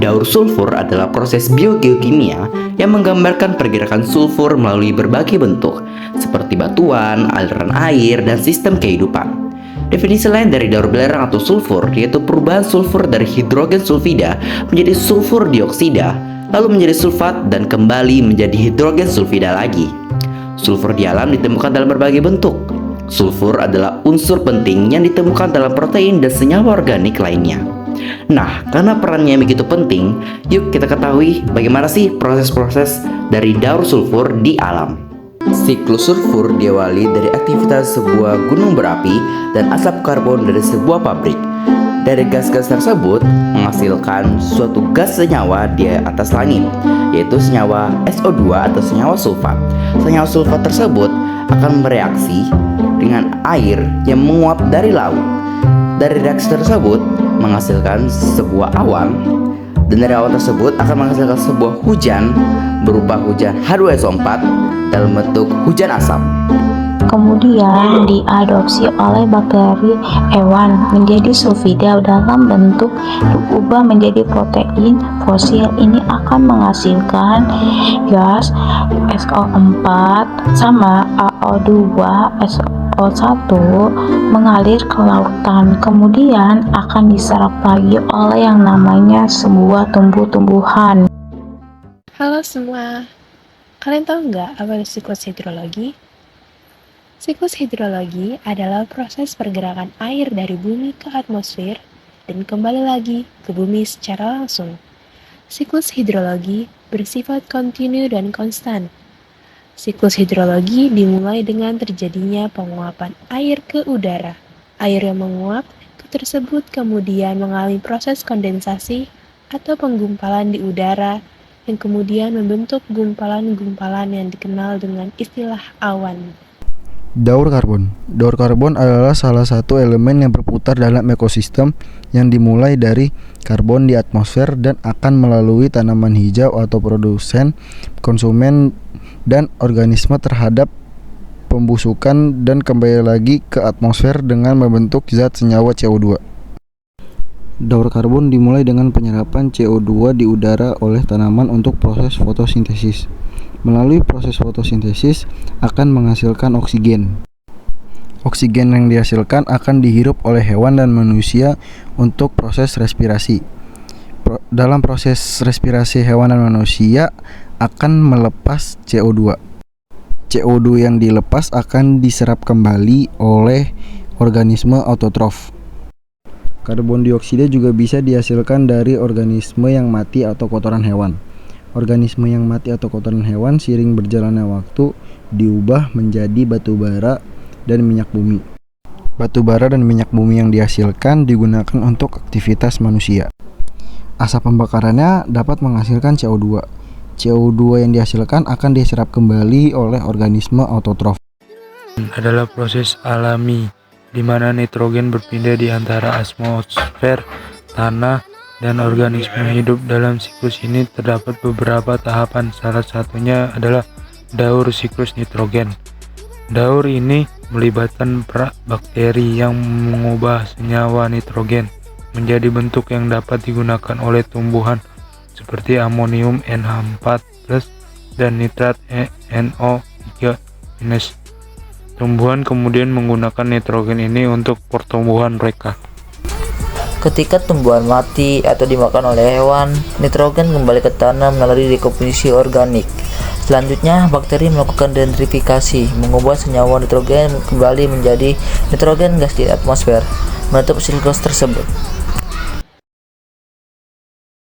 Daur sulfur adalah proses biogeokimia yang menggambarkan pergerakan sulfur melalui berbagai bentuk, seperti batuan, aliran air, dan sistem kehidupan. Definisi lain dari daur belerang atau sulfur yaitu perubahan sulfur dari hidrogen sulfida menjadi sulfur dioksida, lalu menjadi sulfat dan kembali menjadi hidrogen sulfida lagi. Sulfur di alam ditemukan dalam berbagai bentuk. Sulfur adalah unsur penting yang ditemukan dalam protein dan senyawa organik lainnya. Nah, karena perannya begitu penting, yuk kita ketahui bagaimana sih proses-proses dari daur sulfur di alam. Siklus sulfur diawali dari aktivitas sebuah gunung berapi dan asap karbon dari sebuah pabrik. Dari gas-gas tersebut menghasilkan suatu gas senyawa di atas langit, yaitu senyawa SO2 atau senyawa sulfat. Senyawa sulfat tersebut akan bereaksi dengan air yang menguap dari laut. Dari reaksi tersebut menghasilkan sebuah awan, dan dari awan tersebut akan menghasilkan sebuah hujan berupa hujan H2SO4 dalam bentuk hujan asap. Kemudian diadopsi oleh bakteri hewan menjadi sulfida dalam bentuk diubah menjadi protein fosil. Ini akan menghasilkan gas SO4 sama AO2 SO1 mengalir ke lautan, kemudian akan diserap lagi oleh yang namanya sebuah tumbuh-tumbuhan. Halo semua, kalian tahu nggak apa itu siklus hidrologi? Siklus hidrologi adalah proses pergerakan air dari bumi ke atmosfer dan kembali lagi ke bumi secara langsung. Siklus hidrologi bersifat kontinu dan konstan. Siklus hidrologi dimulai dengan terjadinya penguapan air ke udara. Air yang menguap tersebut kemudian mengalami proses kondensasi atau penggumpalan di udara yang kemudian membentuk gumpalan-gumpalan yang dikenal dengan istilah awan. Daur karbon. Daur karbon adalah salah satu elemen yang berputar dalam ekosistem yang dimulai dari karbon di atmosfer dan akan melalui tanaman hijau atau produsen, konsumen, dan organisme terhadap pembusukan dan kembali lagi ke atmosfer dengan membentuk zat senyawa CO2. Daur karbon dimulai dengan penyerapan CO2 di udara oleh tanaman untuk proses fotosintesis. Melalui proses fotosintesis akan menghasilkan oksigen. Oksigen yang dihasilkan akan dihirup oleh hewan dan manusia untuk proses respirasi. Dalam proses respirasi hewan dan manusia akan melepas CO2. CO2 yang dilepas akan diserap kembali oleh organisme autotrof. Karbon dioksida juga bisa dihasilkan dari organisme yang mati atau kotoran hewan. Organisme yang mati atau kotoran hewan seiring berjalannya waktu diubah menjadi batu bara dan minyak bumi. Batu bara dan minyak bumi yang dihasilkan digunakan untuk aktivitas manusia. Asap pembakarannya dapat menghasilkan CO2. CO2 yang dihasilkan akan diserap kembali oleh organisme autotrof. Adalah proses alami di mana nitrogen berpindah di antara atmosfer, tanah, dan organisme hidup. Dalam siklus ini terdapat beberapa tahapan, salah satunya adalah daur siklus nitrogen. Daur ini melibatkan bakteri yang mengubah senyawa nitrogen menjadi bentuk yang dapat digunakan oleh tumbuhan seperti amonium NH4+ dan nitrat NO3-. Tumbuhan kemudian menggunakan nitrogen ini untuk pertumbuhan mereka. Ketika tumbuhan mati atau dimakan oleh hewan, nitrogen kembali ke tanah melalui dekomposisi organik. Selanjutnya, bakteri melakukan denitrifikasi, mengubah senyawa nitrogen kembali menjadi nitrogen gas di atmosfer, menutup siklus tersebut.